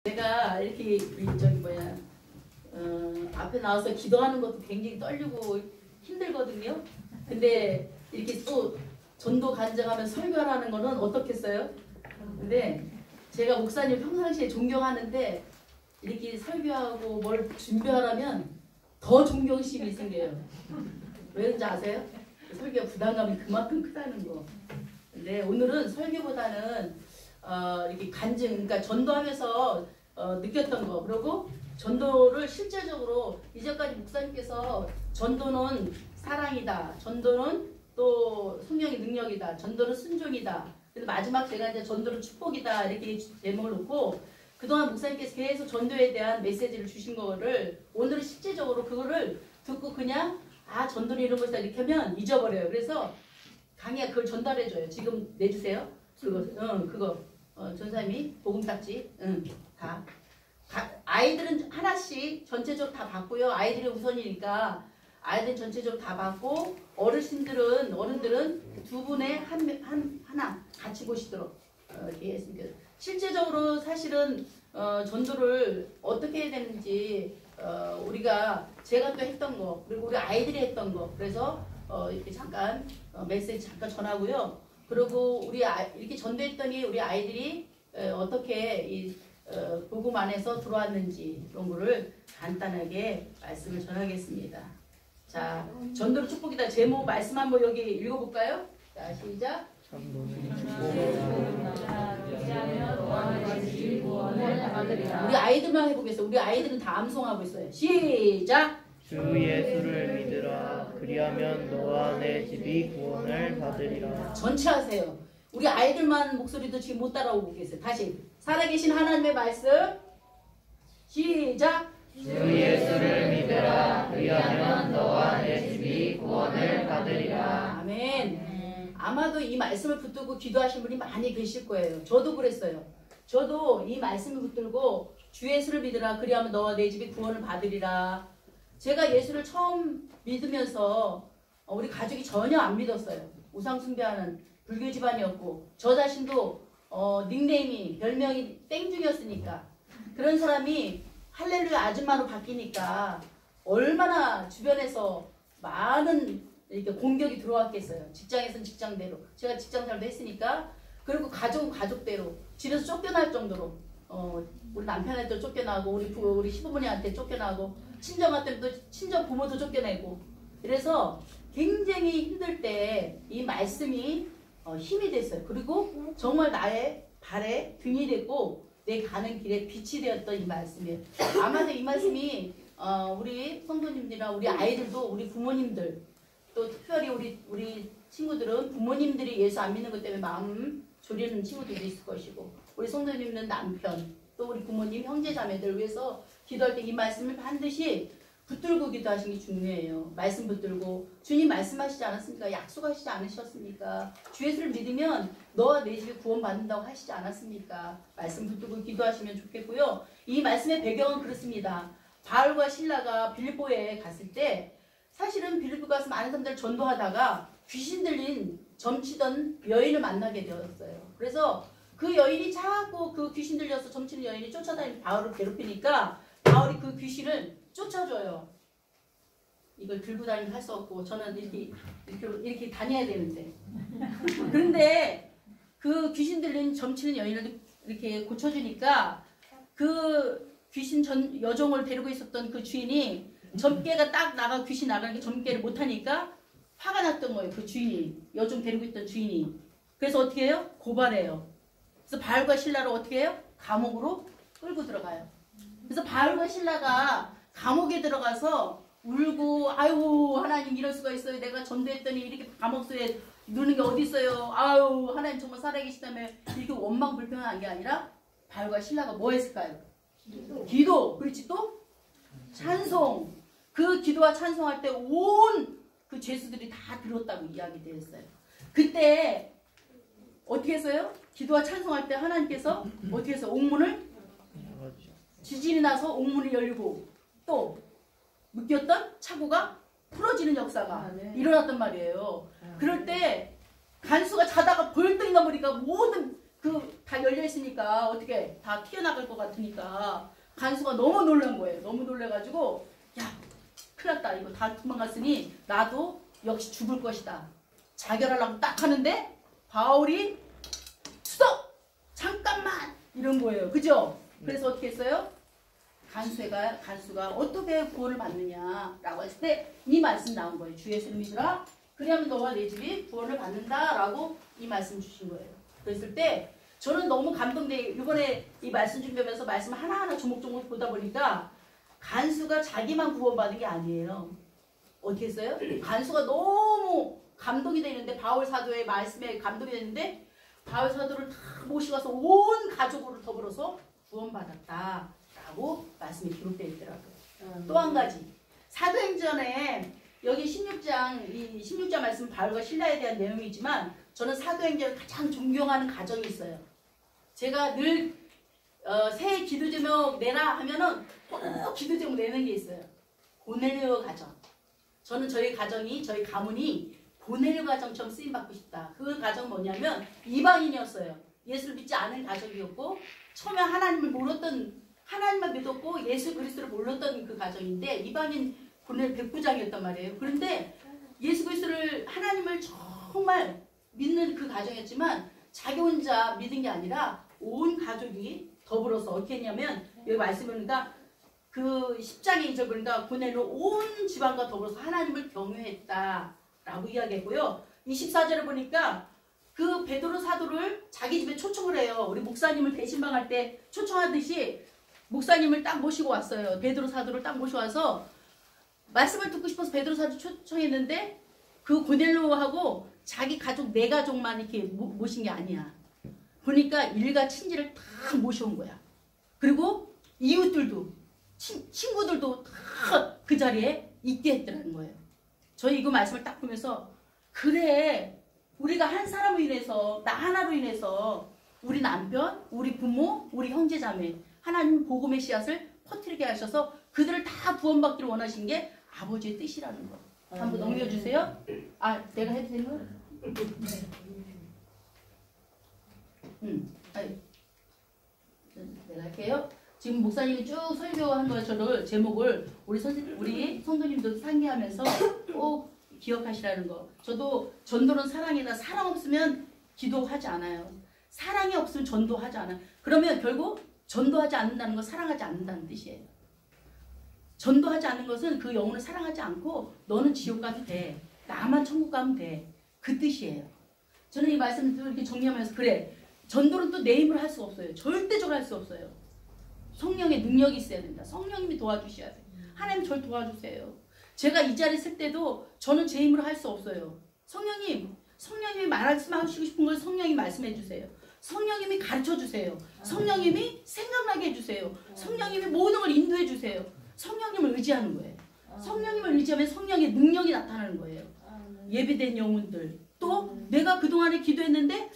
제가 이렇게 저기 뭐야 앞에 나와서 기도하는 것도 굉장히 떨리고 힘들거든요. 근데 이렇게 또 전도 간증하면 설교하는 거는 어떻겠어요? 근데 제가 목사님 평상시에 존경하는데 이렇게 설교하고 뭘 준비하려면 더 존경심이 생겨요. 왜 그런지 아세요? 설교 부담감이 그만큼 크다는 거. 근데 오늘은 설교보다는 이렇게 간증, 그러니까 전도하면서 느꼈던 거, 그리고 전도를 실제적으로 이제까지 목사님께서 전도는 사랑이다, 전도는 또 성령의 능력이다, 전도는 순종이다. 근데 마지막 제가 이제 전도는 축복이다 이렇게 제목을 놓고 그동안 목사님께서 계속 전도에 대한 메시지를 주신 거를 오늘은 실제적으로 그거를 듣고 그냥 전도는 이런 것이다 이렇게 하면 잊어버려요. 그래서 강의가 그걸 전달해줘요. 지금 내주세요. 그거 전사님이 복음딱지 다. 아이들은 하나씩 전체적으로 다 받고요. 아이들이 우선이니까 아이들 전체적으로 다 받고 어른들은 두 분에 하나 같이 보시도록 이렇게 했습니다. 실제적으로 사실은 전도를 어떻게 해야 되는지 우리가 제가 또 했던 거 그리고 우리 아이들이 했던 거 그래서 이렇게 잠깐 메시지 잠깐 전하고요. 그리고 이렇게 전도했더니 우리 아이들이 어떻게 이 복음 안에서 들어왔는지 그런 거를 간단하게 말씀을 전하겠습니다. 자, 전도로 축복이다 제목 말씀 한번 여기 읽어볼까요? 자, 시작. 우리 아이들만 해보겠어요. 우리 아이들은 다 암송하고 있어요. 시작. 주 예수를 믿으라. 그리하면 너와 내 집이 구원을 받으리라. 전체 하세요. 우리 아이들만 목소리도 지금 못 따라오고 계세요. 다시 살아계신 하나님의 말씀 시작. 주 예수를 믿으라. 그리하면 너와 내 집이 구원을 받으리라. 아멘. 아마도 이 말씀을 붙들고 기도하신 분이 많이 계실 거예요. 저도 그랬어요. 저도 이 말씀을 붙들고 주 예수를 믿으라. 그리하면 너와 내 집이 구원을 받으리라. 제가 예수를 처음 믿으면서 우리 가족이 전혀 안 믿었어요. 우상 숭배하는 불교 집안이었고 저 자신도 닉네임이 별명이 땡중이었으니까 그런 사람이 할렐루야 아줌마로 바뀌니까 얼마나 주변에서 많은 이렇게 공격이 들어왔겠어요. 직장에서는 직장대로 제가 직장생활도 했으니까 그리고 가족은 가족대로 집에서 쫓겨날 정도로 우리 남편한테 쫓겨나고 우리 시부모님한테 쫓겨나고 친정한테 또 친정 부모도 쫓겨내고 이래서 굉장히 힘들 때 이 말씀이 힘이 됐어요. 그리고 정말 나의 발에 등이 됐고 내 가는 길에 빛이 되었던 이 말씀이에요. 아마도 이 말씀이 우리 성도님들이나 우리 아이들도 우리 부모님들 또 특별히 우리 친구들은 부모님들이 예수 안 믿는 것 때문에 마음 졸이는 친구들도 있을 것이고 우리 성도님은 남편 또 우리 부모님 형제 자매들 위해서 기도할 때 이 말씀을 반드시 붙들고 기도하시는 게 중요해요. 말씀 붙들고 주님 말씀하시지 않았습니까? 약속하시지 않으셨습니까? 주 예수를 믿으면 너와 내 집이 구원받는다고 하시지 않았습니까? 말씀 붙들고 기도하시면 좋겠고요. 이 말씀의 배경은 그렇습니다. 바울과 실라가 빌립보에 갔을 때 사실은 빌립보 가서 많은 사람들 전도하다가 귀신 들린 점치던 여인을 만나게 되었어요. 그래서 그 여인이 자꾸 그 귀신 들려서 점치는 여인이 쫓아다니는 바울을 괴롭히니까 바울이 그 귀신을 쫓아줘요. 이걸 들고 다니면 할 수 없고 저는 이렇게 다녀야 되는데 그런데 그 귀신 들린 점치는 여인을 이렇게 고쳐주니까 그 귀신 여종을 데리고 있었던 그 주인이 점괘가 딱 귀신 나가는 게 점괘를 못하니까 화가 났던 거예요. 그 주인이 여종 데리고 있던 주인이. 그래서 어떻게 해요? 고발해요. 그래서 바울과 실라를 어떻게 해요? 감옥으로 끌고 들어가요. 그래서 바울과 실라가 감옥에 들어가서 울고 아유 하나님 이럴 수가 있어요. 내가 전도했더니 이렇게 감옥수에 누는 게 어디 있어요. 아유 하나님 정말 살아계시다며 이렇게 원망불평한 게 아니라 바울과 실라가 뭐 했을까요? 기도. 그렇지 또 찬송. 그 기도와 찬송할 때 온 그 죄수들이 다 들었다고 이야기되었어요. 그때 어떻게 했어요? 기도와 찬송할 때 하나님께서 어떻게 해서 옥문을 지진이 나서 옥문이 열리고 또 묶였던 차고가 풀어지는 역사가 일어났단 말이에요. 그럴 때 간수가 자다가 벌떡 일어나보니까 모든 그 다 열려 있으니까 어떻게 다 튀어나갈 것 같으니까 간수가 너무 놀란 거예요. 너무 놀래가지고 야 큰일 났다. 이거 다 도망갔으니 나도 역시 죽을 것이다. 자결하려고 딱 하는데 바울이 스톱! 잠깐만! 이런 거예요. 그죠? 그래서 어떻게 했어요? 간수가 어떻게 구원을 받느냐라고 했을 때 이 말씀 나온 거예요. 주 예수를 믿으라. 그리하면 너와 내 집이 구원을 받는다라고 이 말씀 주신 거예요. 그랬을 때 저는 너무 감동돼. 이번에 이 말씀 준비하면서 말씀 하나하나 조목조목 보다 보니까 간수가 자기만 구원받은 게 아니에요. 어떻게 했어요? 간수가 너무 감동이 되는데 바울 사도의 말씀에 감동이 되는데 바울 사도를 다 모시고 가서 온 가족으로 더불어서 구원받았다라고 말씀이 기록되어 있더라고요. 또 한 가지 사도행전에 여기 16장 이 16장 말씀 바울과 실라에 대한 내용이지만 저는 사도행전을 가장 존경하는 가정이 있어요. 제가 늘 새해 기도 제목 내라 하면은 꼭 기도 제목 내는 게 있어요. 고넬료 가정. 저는 저희 가정이 저희 가문이 고넬료 가정처럼 쓰임 받고 싶다. 그 가정 뭐냐면 이방인이었어요. 예수를 믿지 않은 가족이었고 처음에 하나님을 몰랐던 하나님만 믿었고 예수 그리스도를 몰랐던 그 가정인데 이방인 고넬 백부장이었단 말이에요. 그런데 예수 그리스도를 하나님을 정말 믿는 그 가정이었지만 자기 혼자 믿은 게 아니라 온 가족이 더불어서 어떻게 했냐면 여기 말씀 보니까 그 10장의 2절 보니까 고넬료 온 집안과 더불어서 하나님을 경외했다라고 이야기했고요. 24절을 보니까 그 베드로 사도를 자기 집에 초청을 해요. 우리 목사님을 대신방할 때 초청하듯이 목사님을 딱 모시고 왔어요. 베드로 사도를 딱 모시고 와서 말씀을 듣고 싶어서 베드로 사도 초청했는데 그 고넬료하고 자기 가족 네 가족만 이렇게 모신 게 아니야. 보니까 일가 친지를 다 모셔온 거야. 그리고 이웃들도 친구들도 다 그 자리에 있게 했더라는 거예요. 저희 이거 말씀을 딱 보면서 그래 우리가 한 사람으로 인해서 나 하나로 인해서 우리 남편, 우리 부모, 우리 형제자매 하나님 복음의 씨앗을 퍼뜨리게 하셔서 그들을 다 구원받기를 원하신 게 아버지의 뜻이라는 거. 한번 넘겨주세요. 아 내가 해도 되는 거야? 아니, 내가 할게요. 지금 목사님이 쭉 설교한 것처럼 제목을 우리 성도님도 상기하면서 꼭 기억하시라는 거. 저도 전도는 사랑이다. 사랑 없으면 기도하지 않아요. 사랑이 없으면 전도하지 않아요. 그러면 결국 전도하지 않는다는 건 사랑하지 않는다는 뜻이에요. 전도하지 않는 것은 그 영혼을 사랑하지 않고 너는 지옥 가도 돼. 나만 천국 가면 돼. 그 뜻이에요. 저는 이 말씀을 이렇게 정리하면서 그래. 전도는 또 내 힘으로 할 수 없어요. 절대적으로 할 수 없어요. 성령의 능력이 있어야 된다. 성령님이 도와주셔야 돼요. 하나님 저를 도와주세요. 제가 이 자리에 있을 때도 저는 제 힘으로 할 수 없어요. 성령님이 말씀하시고 싶은 걸 성령이 말씀해 주세요. 성령님이 가르쳐 주세요. 성령님이 생각나게 해주세요. 성령님이 모든 걸 인도해 주세요. 성령님을 의지하는 거예요. 성령님을 의지하면 성령의 능력이 나타나는 거예요. 예비된 영혼들. 또 내가 그동안에 기도했는데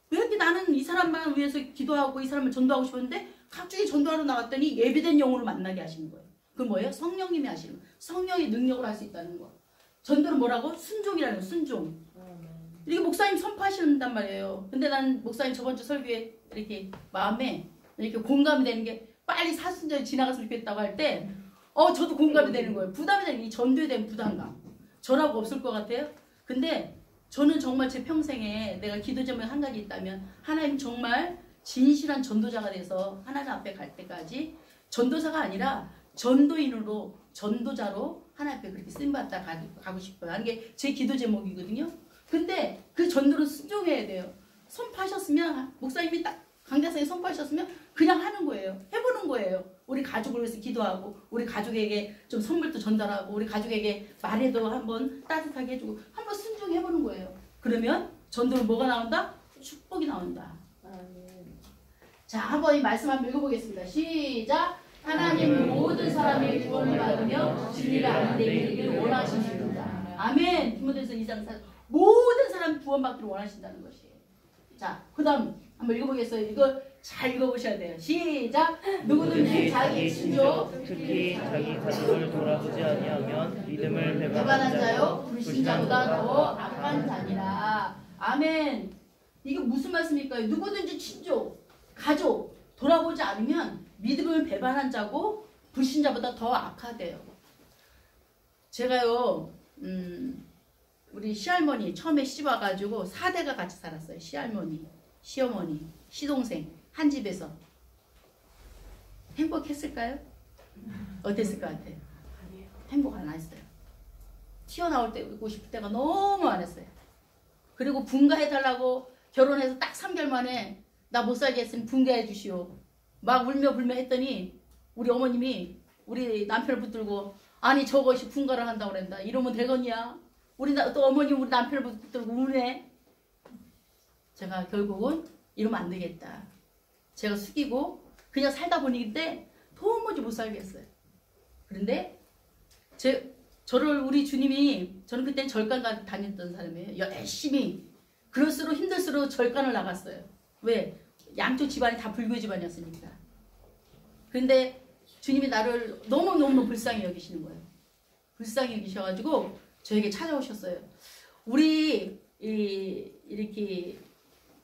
왜 이렇게 나는 이 사람만 위해서 기도하고 이 사람을 전도하고 싶었는데 갑자기 전도하러 나갔더니 예비된 영혼을 만나게 하시는 거예요. 그건 뭐예요? 성령님이 하시는 거예요. 성령의 능력을 할 수 있다는 거. 전도는 뭐라고? 순종이라는 거예요. 순종. 이렇게 목사님 선포하신단 말이에요. 근데 난 목사님 저번 주 설교에 이렇게 마음에 이렇게 공감이 되는 게 빨리 사순절이 지나갔으면 좋겠다고 할 때 저도 공감이 되는 거예요. 부담이 되는 이 전도에 대한 부담감. 저라고 없을 것 같아요. 근데 저는 정말 제 평생에 내가 기도 제목이 한 가지 있다면 하나님 정말 진실한 전도자가 돼서 하나님 앞에 갈 때까지 전도사가 아니라 전도인으로 전도자로 하나님 앞에 그렇게 쓰임받다 가고 싶어요 하는 게 제 기도 제목이거든요. 근데 그 전도를 순종해야 돼요. 선포하셨으면 목사님이 딱 강대상에 선포하셨으면 그냥 하는 거예요. 해보는 거예요. 우리 가족을 위해서 기도하고 우리 가족에게 좀 선물도 전달하고 우리 가족에게 말해도 한번 따뜻하게 해주고 한번 순종해보는 거예요. 그러면 전도는 뭐가 나온다? 축복이 나온다. 자, 한번 이 말씀 한번 읽어보겠습니다. 시작! 하나님은 모든 사람이 구원을 받으며 진리를 아는 데 이르기를 원하시는다. 아멘. 디모데후서 2장 4절. 모든 사람이 구원받기를 원하신다는 것이에요. 자, 그 다음 한번 읽어보겠어요. 이거 잘 읽어보셔야 돼요. 시작! 누구든지 자기 친족 특히 자기 가족을 돌아보지 아니하면 믿음을 배반한 자요 불신자보다 더 악한 자니라. 아멘. 이게 무슨 말씀일까요? 누구든지 친족, 가족 돌아보지 않으면 믿음을 배반한 자고 불신자보다 더 악하대요. 제가요 우리 시할머니 처음에 시집 와가지고 4대가 같이 살았어요. 시할머니, 시어머니, 시동생 한 집에서. 행복했을까요? 어땠을 것 같아요? 행복 안 했어요. 튀어나올 때고 싶을 때가 너무 많았어요. 그리고 분가해달라고 결혼해서 딱 3개월 만에 나 못 살게 했으니 분가해 주시오. 막 울며 불며 했더니 우리 어머님이 우리 남편을 붙들고 아니 저것이 분가를 한다고 그랬다. 이러면 되겠냐? 또 어머님 우리 남편을 붙들고 우네. 제가 결국은 이러면 안 되겠다. 제가 숙이고 그냥 살다 보니까 도무지 못 살겠어요. 그런데 저를 우리 주님이 저는 그때 절간 다녔던 사람이에요. 열심히 그럴수록 힘들수록 절간을 나갔어요. 왜? 양쪽 집안이 다 불교 집안이었으니까. 그런데 주님이 나를 너무너무 불쌍히 여기시는 거예요. 불쌍히 여기셔가지고 저에게 찾아오셨어요. 우리 이렇게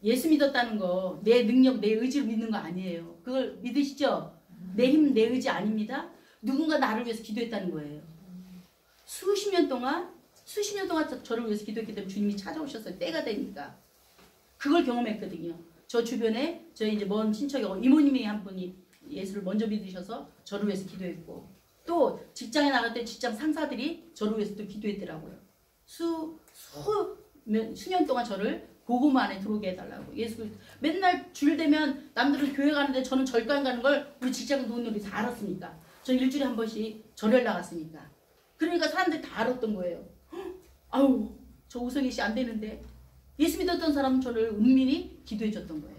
예수 믿었다는 거 내 능력, 내 의지로 믿는 거 아니에요. 그걸 믿으시죠? 내 힘, 내 의지 아닙니다. 누군가 나를 위해서 기도했다는 거예요. 수십 년 동안 저를 위해서 기도했기 때문에 주님이 찾아오셨어요. 때가 되니까. 그걸 경험했거든요. 저 주변에 저희 이제 먼 친척이 이모님이 한 분이 예수를 먼저 믿으셔서 저를 위해서 기도했고 또 직장에 나갈 때 직장 상사들이 저를 위해서 또 기도했더라고요. 수년 동안 저를 복음 안에 들어오게 해달라고. 예수 맨날 주일 되면 남들은 교회 가는데 저는 절간 가는 걸 우리 직장 동료들이 다 알았으니까. 저는 일주일에 한 번씩 절을 나갔으니까. 그러니까 사람들이 다 알았던 거예요. 아우 저 우성희 씨 안 되는데. 예수 믿었던 사람은 저를 은밀히 기도해 줬던 거예요.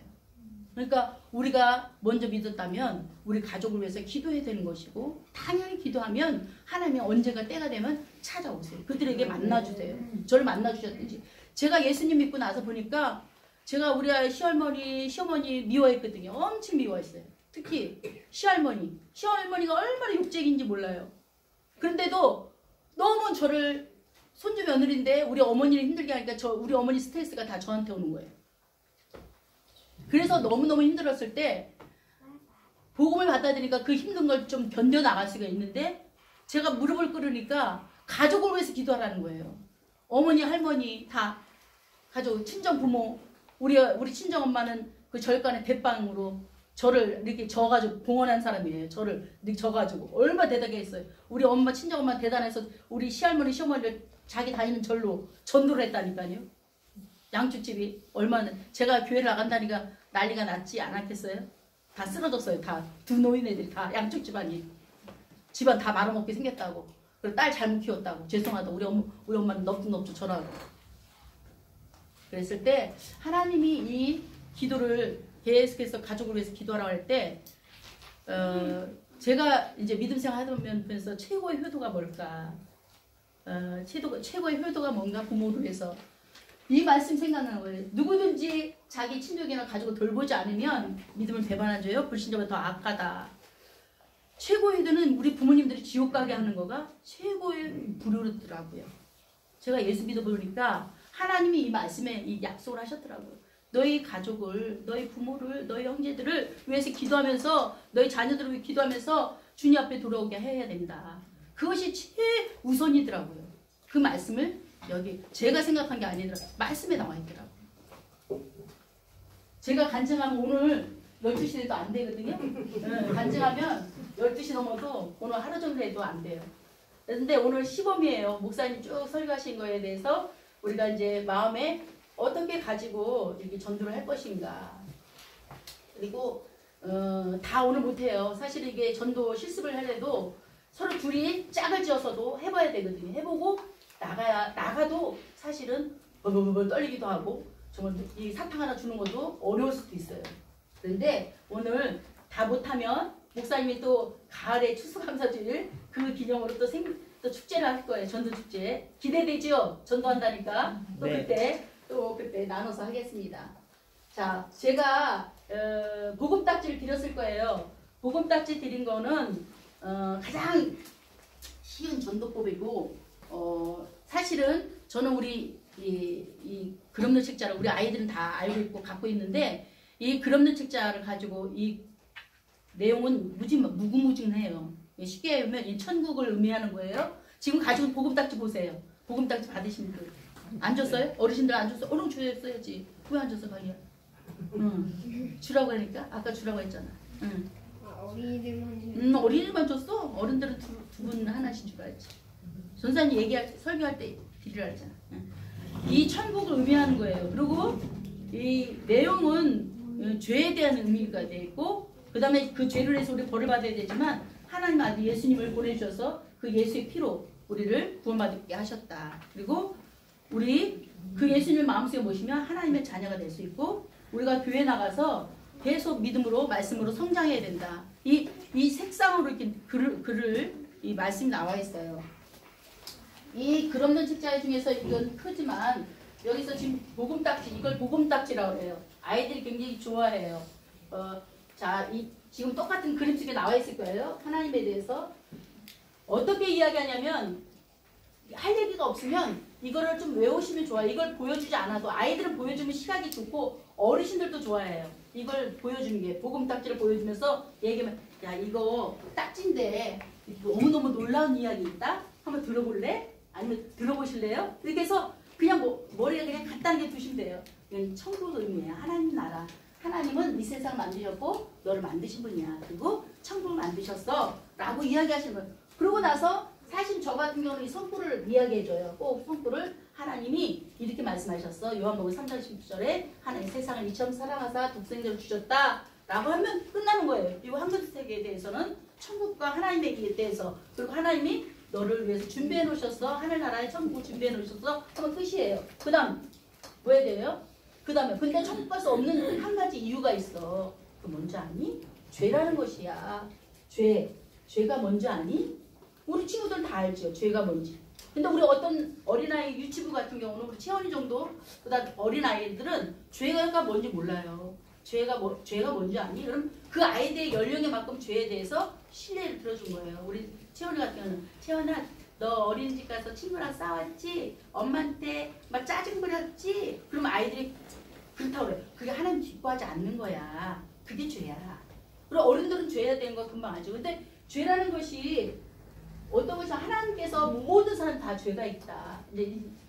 그러니까 우리가 먼저 믿었다면 우리 가족을 위해서 기도해야 되는 것이고 당연히 기도하면 하나님이 언젠가 때가 되면 찾아오세요. 그들에게 만나주세요. 저를 만나주셨든지. 제가 예수님 믿고 나서 보니까 제가 우리 시할머니, 시어머니 미워했거든요. 엄청 미워했어요. 특히 시할머니가 얼마나 욕쟁인지 몰라요. 그런데도 너무 저를 손주 며느리인데 우리 어머니를 힘들게 하니까 우리 어머니 스트레스가 다 저한테 오는 거예요. 그래서 너무너무 힘들었을 때 복음을 받아들이니까 그 힘든 걸 좀 견뎌나갈 수가 있는데 제가 무릎을 꿇으니까 가족을 위해서 기도하라는 거예요. 어머니, 할머니 다 가족, 친정 부모 우리 친정엄마는 그 절간의 대빵으로 저를 이렇게 져가지고 봉헌한 사람이에요. 저를 이렇게 져가지고 얼마나 대단하게 했어요. 우리 엄마, 친정엄마 대단해서 우리 시할머니, 시어머니를 자기 다니는 절로 전도를 했다니까요. 양주집이 얼마나 제가 교회를 나간다니까 난리가 났지 않았겠어요? 다 쓰러졌어요. 다 두 노인네들이 다 양쪽 집안 다 말아먹게 생겼다고. 그리고 딸 잘못 키웠다고. 죄송하다. 우리 엄마는 넙죽넙죽 전화하고. 그랬을 때 하나님이 이 기도를 계속해서 가족을 위해서 기도하라고 할 때 제가 이제 믿음 생활 하면서 최고의 효도가 뭘까? 최고의 효도가 뭔가 부모를 위해서 이 말씀 생각나는 거예요. 누구든지 자기 친족이나 가족을 돌보지 않으면 믿음을 배반한 죄요. 불신자보다 더 악하다. 최고의 효도는 우리 부모님들이 지옥 가게 하는 거가 최고의 불효더라고요. 제가 예수 믿어보니까 하나님이 이 말씀에 이 약속을 하셨더라고요. 너희 가족을, 너희 부모를, 너희 형제들을 위해서 기도하면서 너희 자녀들을 위해 기도하면서 주님 앞에 돌아오게 해야 된다. 그것이 최우선이더라고요. 그 말씀을 여기 제가 생각한 게 아니라 말씀에 나와 있더라고요. 제가 간증하면 오늘 12시 돼도 안 되거든요. 간증하면 12시 넘어도 오늘 하루 종일 해도 안 돼요. 그런데 오늘 시범이에요. 목사님 쭉 설교하신 거에 대해서 우리가 이제 마음에 어떻게 가지고 이렇게 전도를 할 것인가. 그리고 다 오늘 못해요. 사실 이게 전도 실습을 하려도 서로 둘이 짝을 지어서도 해봐야 되거든요. 해보고 나가도 사실은 벌벌벌 떨리기도 하고 정말 이 사탕 하나 주는 것도 어려울 수도 있어요. 그런데 오늘 다 못하면 목사님이 또 가을에 추수감사주일 그 기념으로 또 축제를 할 거예요. 전도 축제. 기대되죠? 전도한다니까. 또 그때 나눠서 하겠습니다. 자, 제가 복음딱지를 드렸을 거예요. 복음딱지 드린 거는 가장 쉬운 전도법이고 사실은 저는 우리 이 그럼는 책자를 우리 아이들은 다 알고 있고 갖고 있는데 이 그럼는 책자를 가지고 이 내용은 무궁무진해요. 쉽게 보면 이 천국을 의미하는 거예요. 지금 가지고 복음딱지 보세요. 복음딱지 받으신 분들 안 줬어요? 어르신들 안 줬어? 얼른 줘야지. 왜 안 줬어, 강이야? 주라고 하니까 아까 주라고 했잖아. 어린이들만 어린이들만 줬어? 어른들은 두 분 하나씩 줘야지. 전사님 설교할 때 드리라 했잖아. 이 천국을 의미하는 거예요. 그리고 이 내용은 죄에 대한 의미가 돼 있고 그 다음에 그 죄를 해서 우리 벌을 받아야 되지만 하나님 아들 예수님을 보내주셔서 그 예수의 피로 우리를 구원받게 하셨다. 그리고 우리 그 예수님을 마음속에 모시면 하나님의 자녀가 될 수 있고 우리가 교회 나가서 계속 믿음으로 말씀으로 성장해야 된다. 이 색상으로 이렇게 글을 이 말씀이 나와 있어요. 이 글 없는 책자 중에서 이건 크지만 여기서 지금 복음딱지 이걸 복음딱지라고 해요. 아이들이 굉장히 좋아해요. 자, 지금 똑같은 그림 속에 나와 있을 거예요. 하나님에 대해서 어떻게 이야기하냐면 할 얘기가 없으면 이거를 좀 외우시면 좋아요. 이걸 보여주지 않아도 아이들은 보여주면 시각이 좋고 어르신들도 좋아해요. 이걸 보여주는 게 복음딱지를 보여주면서 얘기하면 야 이거 딱지인데 너무너무 놀라운 이야기 있다? 한번 들어볼래? 아니면 들어보실래요? 이렇게 해서 그냥 머리에 그냥 간단하게 두시면 돼요. 이건 천국 의미예요. 하나님 나라. 하나님은 이 세상을 만드셨고 너를 만드신 분이야. 그리고 천국을 만드셨어. 라고 이야기하시는 거예요. 그러고 나서 사실 저 같은 경우는 이 성부를 이야기해줘요. 꼭 성부를 하나님이 이렇게 말씀하셨어. 요한복음 3장 10절에 하나님 세상을 이처럼 사랑하사 독생자를 주셨다. 라고 하면 끝나는 거예요. 이 한글세계에 대해서는 천국과 하나님에 대해서 그리고 하나님이 너를 위해서 준비해 놓으셨어. 하늘나라의 천국을 준비해 놓으셨어. 하면 끝이에요. 그 다음 뭐 해야 돼요? 그 다음에 근데 천국 갈 수 없는 한 가지 이유가 있어. 그 뭔지 아니? 죄라는 것이야. 죄가 뭔지 아니? 우리 친구들 다 알죠. 죄가 뭔지. 근데 우리 어떤 어린아이 유치부 같은 경우는 우리 채원이 정도 그다음 어린아이들은 죄가 뭔지 몰라요. 죄가 뭔지 아니? 그럼 그 아이들의 연령에 맞게 죄에 대해서 신뢰를 들어준 거예요. 우리 채원이 같은 경우는 채원아 너 어린이집 가서 친구랑 싸웠지? 엄마한테 막 짜증 부렸지? 그러면 아이들이 그렇다고 그래. 그게 하나님 기뻐하지 않는 거야. 그게 죄야. 그리고 어른들은 죄에 대한 거 금방 알죠. 근데 죄라는 것이 어떤 것이 하나님께서 모든 사람 다 죄가 있다.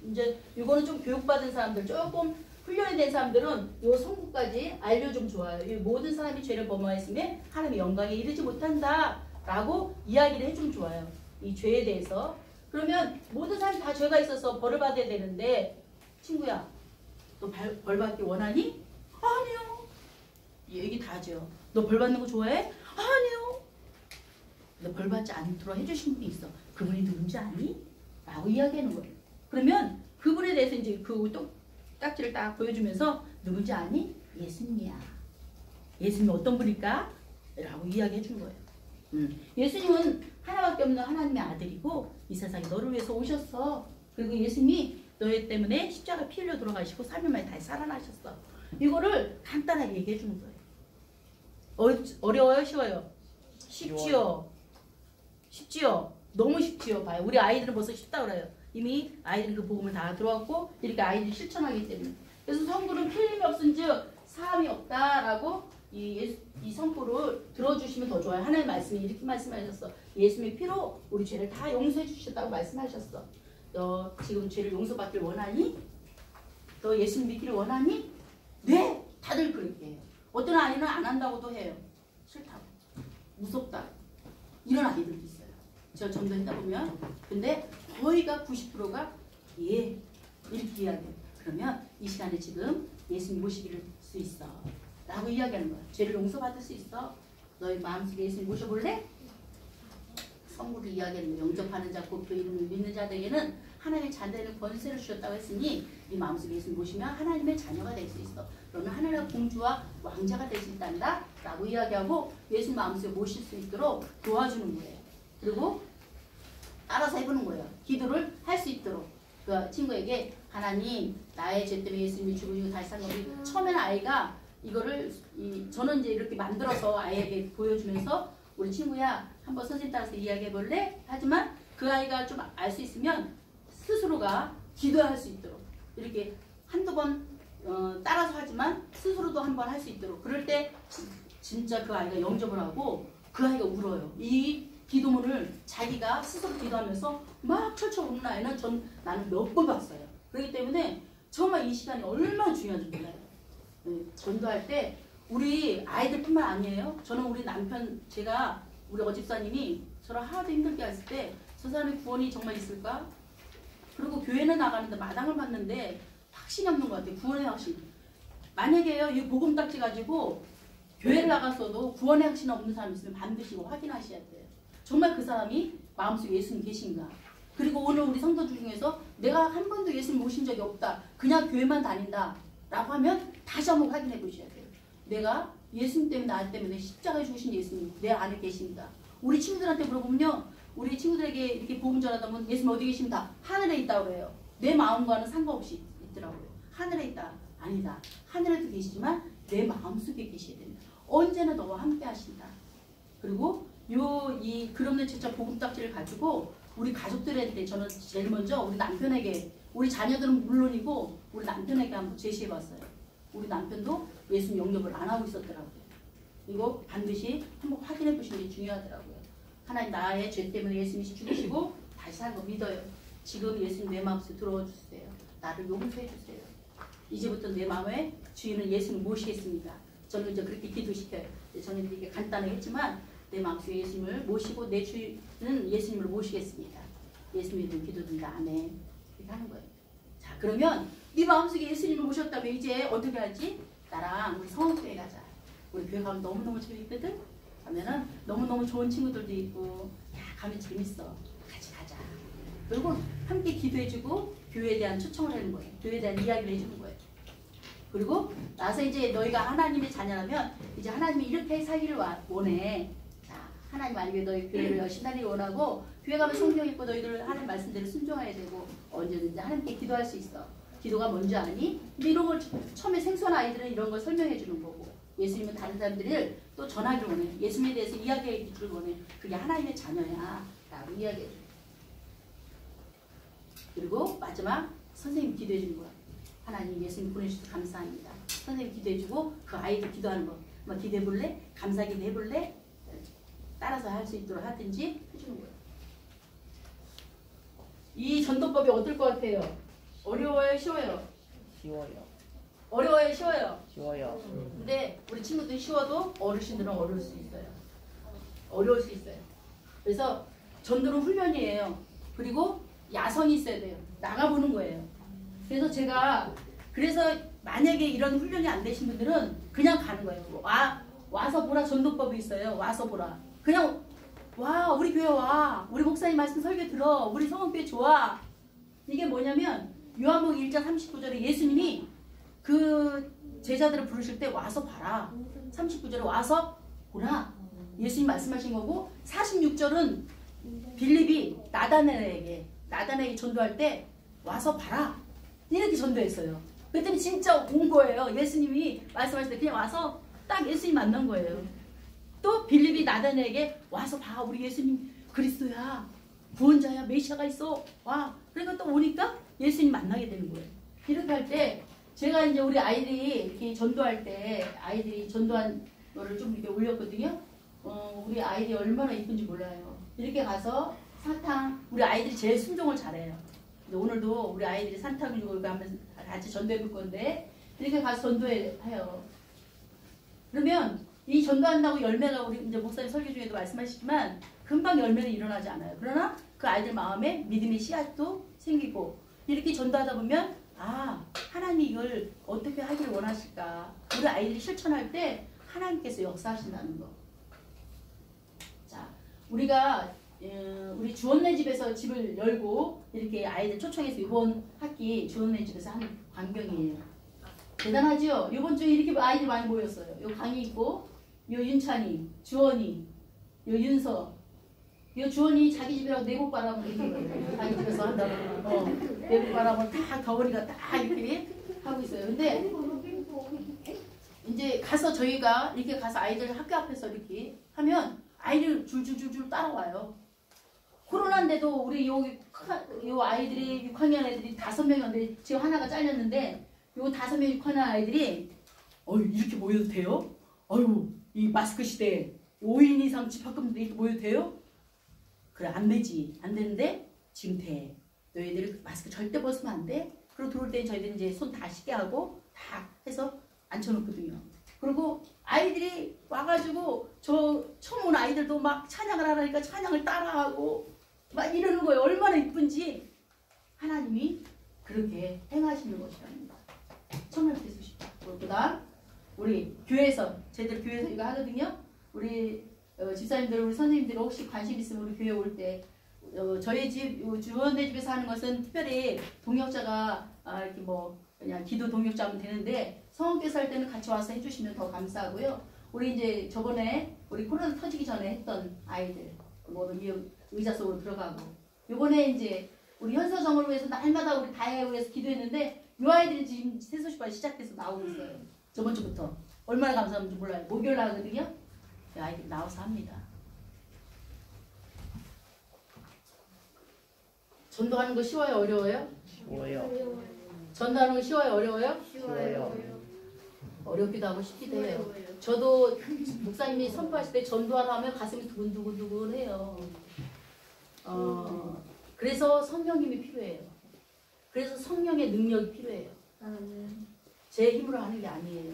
이제 이거는 좀 교육받은 사람들, 조금 훈련이 된 사람들은 이 성부까지 알려주면 좋아요. 이 모든 사람이 죄를 범하였으면 하나님의 영광에 이르지 못한다라고 이야기를 해주면 좋아요. 이 죄에 대해서. 그러면 모든 사람이 다 죄가 있어서 벌을 받아야 되는데 친구야, 너 벌 받기 원하니? 아니요. 이 얘기 다 하죠. 너 벌 받는 거 좋아해? 아니요. 너 벌 받지 않도록 해주신 분이 있어. 그분이 누군지 아니? 라고 이야기하는 거예요. 그러면 그분에 대해서 이제 그 딱지를 딱 보여주면서 누군지 아니? 예수님이야. 예수님이 어떤 분일까? 라고 이야기해 준 거예요. 예수님은 하나밖에 없는 하나님의 아들이고 이 세상에 너를 위해서 오셨어. 그리고 예수님이 너희 때문에 십자가 피 흘려 돌아가시고 3일 만에 다시 살아나셨어. 이거를 간단하게 얘기해 주는 거예요. 어려워요? 쉬워요? 쉽지요? 쉽지요? 너무 쉽지요? 봐요. 우리 아이들은 벌써 쉽다고 그래요. 이미 아이들은 그 복음을 다 들어왔고 이렇게 아이들이 실천하기 때문에. 그래서 성부는 필림이 없은즉 사함이 없다라고 이 성부를 들어주시면 더 좋아요. 하나님의 말씀이 이렇게 말씀하셨어. 예수님의 피로 우리 죄를 다 용서해 주셨다고 말씀하셨어. 너 지금 죄를 용서받길 원하니? 너 예수님 믿기를 원하니? 네! 다들 그렇게 해요. 어떤 아이는 안 한다고도 해요. 싫다고. 무섭다. 이런 아이들도 있어요. 제가 전도했다 보면. 근데 거의가 90%가 예 이렇게 이야기해요. 그러면 이 시간에 지금 예수님 모시길 수 있어 라고 이야기하는 거야. 죄를 용서받을 수 있어. 너희 마음속에 예수님 모셔볼래? 성부를 이야기하는 거야. 영접하는 자 곧 그 이름을 믿는 자들에게는 하나님의 자녀되는 권세를 주셨다고 했으니 이 마음속에 예수님 모시면 하나님의 자녀가 될 수 있어. 그러면 하나님의 공주와 왕자가 될 수 있단다 라고 이야기하고 예수님 마음속에 모실 수 있도록 도와주는 거예요. 그리고 따라서 해보는 거예요. 기도를 할 수 있도록. 그 친구에게 하나님 나의 죄 때문에 예수님이 죽으시고 다시 산 거를 처음에는 아이가 이거를 저는 이제 이렇게 만들어서 아이에게 보여주면서 우리 친구야 한번 선생님 따라서 이야기해 볼래? 하지만 그 아이가 좀 알 수 있으면 스스로가 기도할 수 있도록 이렇게 한두 번 따라서 하지만 스스로도 한 번 할 수 있도록. 그럴 때 진짜 그 아이가 영접을 하고 그 아이가 울어요. 이 기도문을 자기가 스스로 기도하면서 막 철철 우는 아이는 나는 몇 번 봤어요. 그렇기 때문에 정말 이 시간이 얼마나 중요한지 몰라요. 네, 전도할 때 우리 아이들뿐만 아니에요. 저는 우리 남편, 우리 어집사님이 저를 하나도 힘들게 했을 때 저 사람의 구원이 정말 있을까? 그리고 교회는 나가는데 마당을 봤는데 확신이 없는 것 같아요. 구원의 확신. 만약에요, 이 복음딱지 가지고 교회를 나갔어도 구원의 확신 없는 사람이 있으면 반드시 확인하셔야 돼요. 정말 그 사람이 마음속에 예수님 계신가? 그리고 오늘 우리 성도들 중에서 내가 한 번도 예수님 모신 적이 없다. 그냥 교회만 다닌다. 라고 하면 다시 한번 확인해 보셔야 돼요. 내가 예수님 때문에 나 때문에 십자가에 죽으신 예수님 내 안에 계십니다. 우리 친구들한테 물어보면요. 우리 친구들에게 이렇게 복음 전하다 보면 예수님 어디 계십니다. 하늘에 있다고 그래요. 내 마음과는 상관없이 있더라고요. 하늘에 있다. 아니다. 하늘에도 계시지만 내 마음속에 계셔야 됩니다. 언제나 너와 함께 하신다. 그리고 이 글없는 책자 복음딱지를 가지고 우리 가족들한테 저는 제일 먼저 우리 남편에게, 우리 자녀들은 물론이고 우리 남편에게 한번 제시해봤어요. 우리 남편도 예수님 영접을 안 하고 있었더라고요. 이거 반드시 한번 확인해 보시는 게 중요하더라고요. 하나님 나의 죄 때문에 예수님이 죽으시고 다시 산 거 믿어요. 지금 예수님 내 마음속에 들어와 주세요. 나를 용서해 주세요. 이제부터 내 마음에 주인은 예수님 모시겠습니다. 저는 이제 그렇게 기도시켜요. 저는 이렇게 간단하게 했지만 내 마음속에 예수님을 모시고 내 주인은 예수님을 모시겠습니다. 예수 믿음 기도든다. 아멘. 이렇게 하는 거예요. 자, 그러면 네 마음속에 예수님을 모셨다면 이제 어떻게 하지? 나랑 우리 성원교회 가자. 우리 교회 가면 너무너무 재밌거든? 가면은 너무너무 좋은 친구들도 있고 야 가면 재밌어. 같이 가자. 그리고 함께 기도해주고 교회에 대한 초청을 하는 거예요. 교회에 대한 이야기를 해주는 거예요. 그리고 나서 이제 너희가 하나님의 자녀라면 이제 하나님이 이렇게 살기를 원해. 자, 하나님 아니면 너희 교회를 신나게 원하고 교회 가면 성경 읽고 너희들 하는 말씀대로 순종해야 되고 언제든지 하나님께 기도할 수 있어. 기도가 뭔지 아니? 근데 이런 걸 처음에 생소한 아이들은 이런 걸 설명해 주는 거고 예수님은 다른 사람들을 또 전하기를 원해. 예수님에 대해서 이야기해 주기를 원해. 그게 하나님의 자녀야 라고 이야기해 줘. 그리고 마지막 선생님 기도해 주는 거야. 하나님 예수님 보내주셔서 감사합니다. 선생님 기도해 주고 그 아이들 기도하는 거. 뭐 기도해 볼래? 감사 기도 해볼래? 따라서 할 수 있도록 하든지 해주는 거예요. 이 전도법이 어떨 것 같아요? 어려워요? 쉬워요? 쉬워요. 어려워요? 쉬워요? 쉬워요. 근데 우리 친구들 쉬워도 어르신들은 어려울 수 있어요. 어려울 수 있어요. 그래서 전도는 훈련이에요. 그리고 야성이 있어야 돼요. 나가보는 거예요. 그래서 만약에 이런 훈련이 안 되신 분들은 그냥 가는 거예요. 와서 보라 전도법이 있어요. 와서 보라. 그냥 와 우리 교회 와. 우리 목사님 말씀 설교 들어. 우리 성원교회 좋아. 이게 뭐냐면 요한복음 1장 39절에 예수님이 그 제자들을 부르실 때 와서 봐라. 39절에 와서 보라. 예수님 말씀하신 거고 46절은 빌립이 나다나엘에게 전도할 때 와서 봐라. 이렇게 전도했어요. 그랬더니 진짜 온 거예요. 예수님이 말씀하실 때 그냥 와서 딱 예수님 만난 거예요. 또 빌립이 나다나엘에게 와서 봐. 우리 예수님 그리스도야. 구원자야. 메시아가 있어. 와. 그러니까 또 오니까 예수님 만나게 되는 거예요. 이렇게 할 때 제가 이제 우리 아이들이 이렇게 전도할 때 아이들이 전도한 거를 좀 이렇게 올렸거든요. 우리 아이들이 얼마나 이쁜지 몰라요. 이렇게 가서 사탕, 우리 아이들이 제일 순종을 잘해요. 근데 오늘도 우리 아이들이 사탕을 주고 가면 같이 전도해 볼 건데 이렇게 가서 전도해요. 그러면 이 전도한다고 열매가 우리 이제 목사님 설교 중에도 말씀하시지만 금방 열매는 일어나지 않아요. 그러나 그 아이들 마음에 믿음의 씨앗도 생기고 이렇게 전도하다 보면 하나님이 이걸 어떻게 하기를 원하실까. 우리 아이들이 실천할 때 하나님께서 역사하신다는 거. 자, 우리가 우리 주원네 집에서 집을 열고 이렇게 아이들 초청해서 이번 학기 주원네 집에서 하는 광경이에요. 대단하죠? 이번 주에 이렇게 아이들 많이 모였어요. 요 강이 있고 요 윤찬이, 주원이, 요 윤서. 요 주원이 자기 집이라고 내복바람을 이렇게 자기 집에서 한다고 내복바람을 다 겨울이가 딱 이렇게 하고 있어요. 근데 이제 가서 저희가 이렇게 가서 아이들 학교 앞에서 이렇게 하면 아이들 줄줄줄줄 따라와요. 코로나인데도 우리 요 아이들이 6학년 애들이 5명이었는데 지금 하나가 잘렸는데 요 5명 6학년 아이들이 이렇게 모여도 돼요? 이 마스크 시대에 5인 이상 집합금도 이렇게 모여도 돼요? 그래 안 되지. 안 되는데 지금 돼. 너희들 마스크 절대 벗으면 안 돼. 그리고 들어올 때는 저희들이 이제 손 다 씻게 하고 다 해서 앉혀놓거든요. 그리고 아이들이 와가지고 저 처음 온 아이들도 막 찬양을 하라니까 찬양을 따라하고 막 이러는 거예요. 얼마나 이쁜지 하나님이 그렇게 행하시는 것이랍니다. 정말 되고 싶다. 그다음 우리 교회에서 저희들 교회에서 이거 하거든요. 우리 집사님들 우리 선생님들 혹시 관심 있으면 우리 교회 올 때 저희 집 주원대 집에서 하는 것은 특별히 동역자가 이렇게 뭐 그냥 기도 동역자면 되는데 성원교사 할 때는 같이 와서 해주시면 더 감사하고요. 우리 이제 저번에 우리 코로나 터지기 전에 했던 아이들 뭐 의자 속으로 들어가고 요번에 이제 우리 현서정을 위해서 날마다 우리 다혜를 위해서 기도했는데 요 아이들이 지금 세소식반 시작돼서 나오고 있어요. 저번 주부터 얼마나 감사한지 몰라요. 목요일 하거든요. 요 아이들이 나와서 합니다. 전도하는 거 쉬워요? 어려워요? 쉬워요. 전도하는 거 쉬워요? 어려워요? 쉬워요. 어렵기도 하고 쉽기도 해요. 저도 목사님이 선포하실 때 전도하라 하면 가슴이 두근두근두근해요. 그래서 성령님이 필요해요. 그래서 성령의 능력이 필요해요. 제 힘으로 하는 게 아니에요.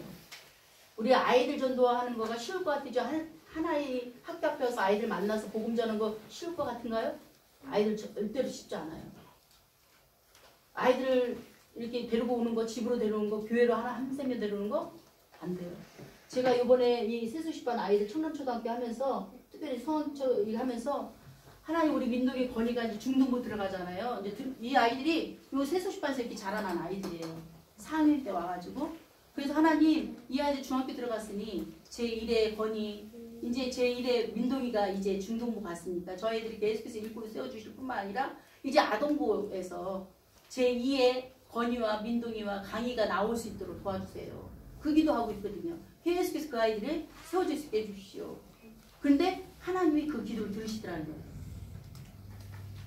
우리 아이들 전도하는 거가 쉬울 것 같으죠? 하나의 학교 앞에서 아이들 만나서 복음 전하는 거 쉬울 것 같은가요? 아이들 절대로 쉽지 않아요. 아이들 이렇게 데리고 오는 거, 집으로 데려오는 거, 교회로 한 세명 데려오는 거 안 돼요. 제가 이번에 이 세수시반 아이들 청남초등학교 하면서 특별히 성원초 하면서 하나님 우리 민족의 권위가 이제 중등부 들어가잖아요. 이제 이 아이들이 이 세수시반에서 이렇게 자라난 아이들이에요. 4학년 때 와가지고 그래서 하나님 이 아이들 중학교 들어갔으니 제1의 권위 이제 제1의 민동이가 이제 중등부 갔으니까 저 아이들이 계속해서 일꾼을 세워주실 뿐만 아니라 이제 아동부에서 제2의 권위와 민동이와 강의가 나올 수 있도록 도와주세요. 그 기도하고 있거든요. 계속해서 그 아이들을 세워줄 수 있게 해주시오. 그런데 하나님이 그 기도를 들으시더라는 거예요.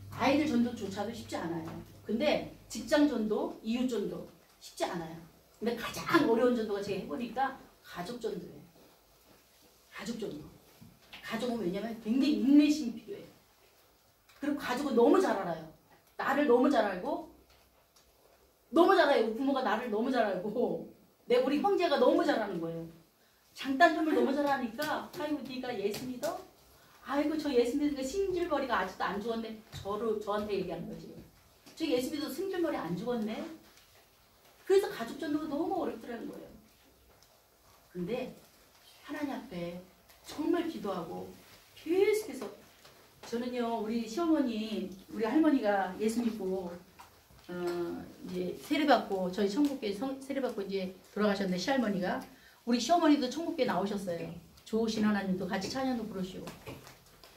아이들 전도조차도 쉽지 않아요. 근데 직장 전도, 이웃 전도 쉽지 않아요. 근데 가장 어려운 전도가 제가 해보니까 가족 전도예요. 가족 전도. 가족은 왜냐면 굉장히 인내심이 필요해요. 그리고 가족은 너무 잘 알아요. 나를 너무 잘 알고 너무 잘 알아요. 부모가 나를 너무 잘 알고 우리 형제가 너무 잘하는 거예요. 장단점을 너무 잘하니까 아이고 네가 예수 믿어? 아이고 저 예수 믿으니까 승질머리가 아직도 안 죽었네. 저한테 얘기하는 거지. 저 예수 믿어도 승질머리 안 죽었네. 그래서 가족 전도가 너무 어렵더라는 거예요. 근데 하나님 앞에 정말 기도하고 계속해서 저는요 우리 시어머니 우리 할머니가 예수 믿고 이제 세례받고 저희 천국교회 세례받고 이제 돌아가셨는데 시할머니가 우리 시어머니도 천국교회 나오셨어요. 좋으신 하나님도 같이 찬양도 부르시고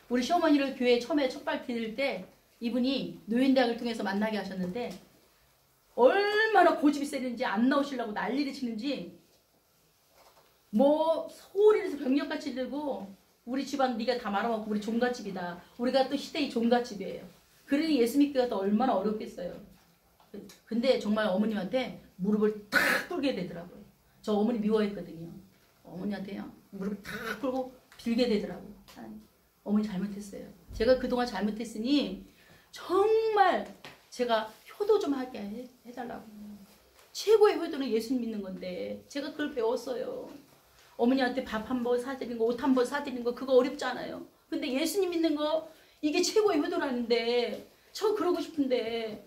우리 시어머니를 교회 처음에 첫발 디딜 때 이분이 노인대학을 통해서 만나게 하셨는데 얼마나 고집이 세는지 안 나오시려고 난리를 치는지 뭐 소리를 해서 병력같이 들고 우리 집안 네가 다 말아먹고 우리 종갓집이다. 우리가 또 시대의 종갓집이에요. 그러니 예수 믿기가 또 얼마나 어렵겠어요. 근데 정말 어머님한테 무릎을 탁 꿇게 되더라고요. 저 어머니 미워했거든요. 어머니한테요. 무릎을 탁 꿇고 빌게 되더라고요. 어머니 잘못했어요. 제가 그동안 잘못했으니 정말 제가 효도 좀 하게 해달라고. 최고의 효도는 예수 믿는 건데 제가 그걸 배웠어요. 어머니한테 밥 한 번 사드리는 거, 옷 한 번 사드리는 거 그거 어렵지 않아요. 근데 예수님 믿는 거 이게 최고의 효도라는데 저 그러고 싶은데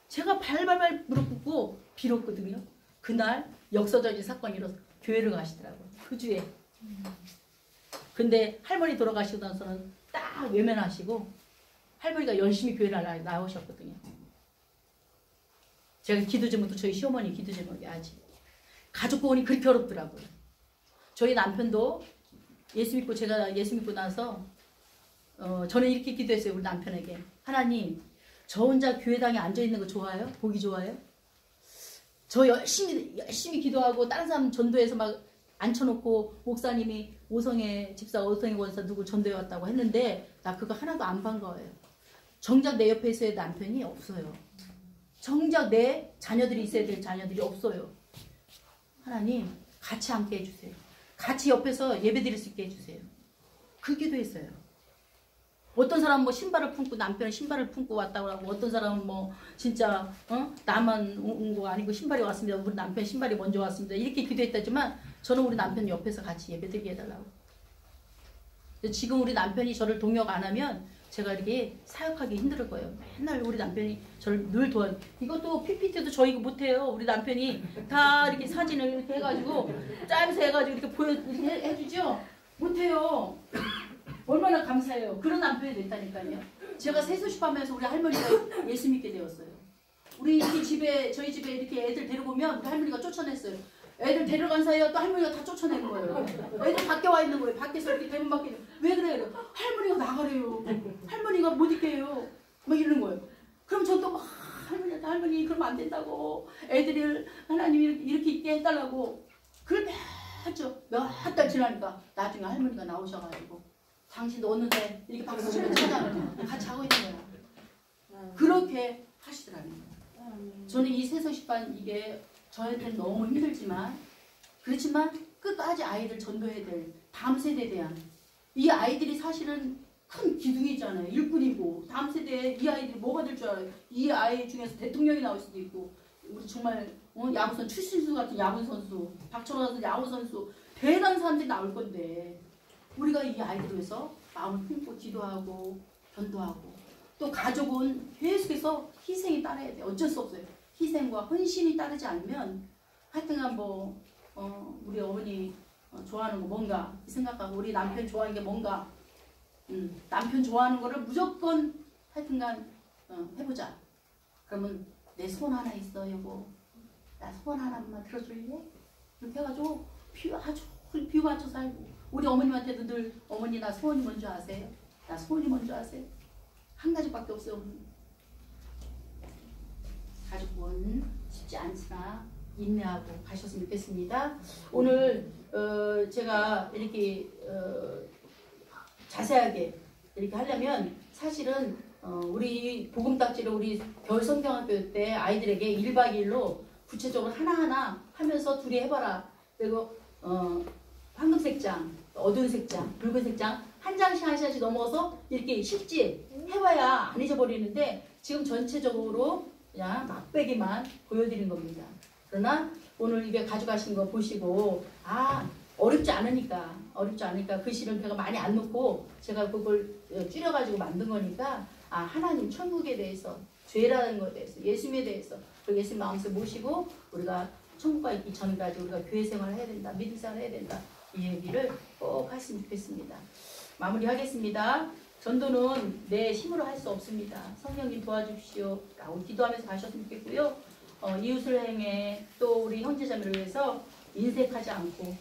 제가 발발발 무릎 꿇고 빌었거든요. 그날 역사적인 사건이 일어서 교회를 가시더라고요. 그 주에. 근데 할머니 돌아가시고 나서는 딱 외면하시고 할머니가 열심히 교회를 나오셨거든요. 제가 기도 제목도 저희 시어머니 기도 제목이 아직. 가족 구원이 그렇게 어렵더라고요. 저희 남편도 제가 예수 믿고 나서 저는 이렇게 기도했어요. 우리 남편에게. 하나님 저 혼자 교회당에 앉아있는 거 좋아요? 보기 좋아요? 저 열심히 기도하고 다른 사람 전도해서 막 앉혀놓고 목사님이 오성의 집사 오성의 권사 누구 전도해 왔다고 했는데 나 그거 하나도 안 반가워요. 정작 내 옆에 있어야 될 남편이 없어요. 정작 내 자녀들이 있어야 될 자녀들이 없어요. 하나님 같이 함께 해주세요. 같이 옆에서 예배 드릴 수 있게 해주세요. 그 기도했어요. 어떤 사람은 뭐 신발을 품고 남편은 신발을 품고 왔다고 하고 어떤 사람은 뭐 진짜 나만 온 거 아니고 신발이 왔습니다. 우리 남편 신발이 먼저 왔습니다. 이렇게 기도했다지만 저는 우리 남편 옆에서 같이 예배드리게 해달라고. 지금 우리 남편이 저를 동역 안 하면 제가 이렇게 사역하기 힘들 거예요. 맨날 우리 남편이 저를 늘 도와줘. 이것도 PPT도 저 이거 못해요. 우리 남편이 다 이렇게 사진을 이렇게 해가지고 짜면서 해가지고 이렇게 이렇게 해주죠. 못해요. 얼마나 감사해요. 그런 남편이 됐다니까요. 제가 세수십하면서 우리 할머니가 예수 믿게 되었어요. 우리 이렇게 저희 집에 이렇게 애들 데리고 오면 우리 할머니가 쫓아냈어요. 애들 데려간 사이에 또 할머니가 다 쫓아내는 거예요. 애들 밖에 와 있는 거예요. 밖에서 이렇게 대문 밖에. 왜 그래요? 할머니가 나가래요. 할머니가 못 있게요. 막 이러는 거예요. 그럼 전 또 막 할머니 그러면 안 된다고. 애들을 하나님이 이렇게 있게 해달라고. 그걸 몇 달 지나니까 나중에 할머니가 나오셔가지고 당신도 어느새 이렇게 박수 치면 찾아가요. 같이 하고 있는 거야. 그렇게 하시더라고요. 저는 이 세서십반 이게 저한테는 너무 힘들지만 그렇지만 끝까지 아이들 전도해야 될 다음 세대에 대한 이 아이들이 사실은 큰 기둥이잖아요. 일꾼이고 다음 세대에 이 아이들이 뭐가 될 줄 알아요. 이 아이 중에서 대통령이 나올 수도 있고 우리 정말 야구선 추신수 같은 야구선수 박철호 같은 야구선수 대단한 사람들이 나올 건데 우리가 이 아이들을 위해서 마음을 품고 기도하고 전도하고 또 가족은 계속해서 희생이 따라야 돼요. 어쩔 수 없어요. 희생과 헌신이 따르지 않으면 하여튼간 우리 어머니 좋아하는 거 뭔가 생각하고 우리 남편 좋아하는 게 뭔가 남편 좋아하는 거를 무조건 하여튼간 해보자. 그러면 내 소원 하나 있어 여보. 나 소원 하나만 들어줄래? 이렇게 해가지고 아주 비유 맞춰서 살고 우리 어머님한테도 늘 어머니 나 소원이 뭔지 아세요? 나 소원이 뭔지 아세요? 한 가지밖에 없어요. 가족은 쉽지 않으나 인내하고 가셨으면 좋겠습니다. 오늘 제가 이렇게 자세하게 이렇게 하려면 사실은 우리 보금딱지를 우리 겨울성경학교 때 아이들에게 1박 2일로 구체적으로 하나하나 하면서 둘이 해봐라. 그리고 황금색 장, 어두운색 장, 붉은색 장 한 장씩 한 장씩 넘어서 이렇게 실제 해봐야 안 잊어버리는데 지금 전체적으로 그냥 막대기만 보여드린 겁니다. 그러나 오늘 이게 가져가신 거 보시고 어렵지 않으니까 글씨를 제가 많이 안 넣고 제가 그걸 줄여가지고 만든 거니까 하나님 천국에 대해서 죄라는 것에 대해서 예수님에 대해서 그리고 예수님 마음속에 모시고 우리가 천국가 있기 전까지 우리가 교회 생활을 해야 된다. 믿음 생활을 해야 된다. 이 얘기를 꼭 했으면 좋겠습니다. 마무리하겠습니다. 전도는 내 힘으로 할 수 없습니다. 성령님 도와주십시오. 라고 기도하면서 가셨으면 좋겠고요. 이웃을 행해 또 우리 형제자매를 위해서 인색하지 않고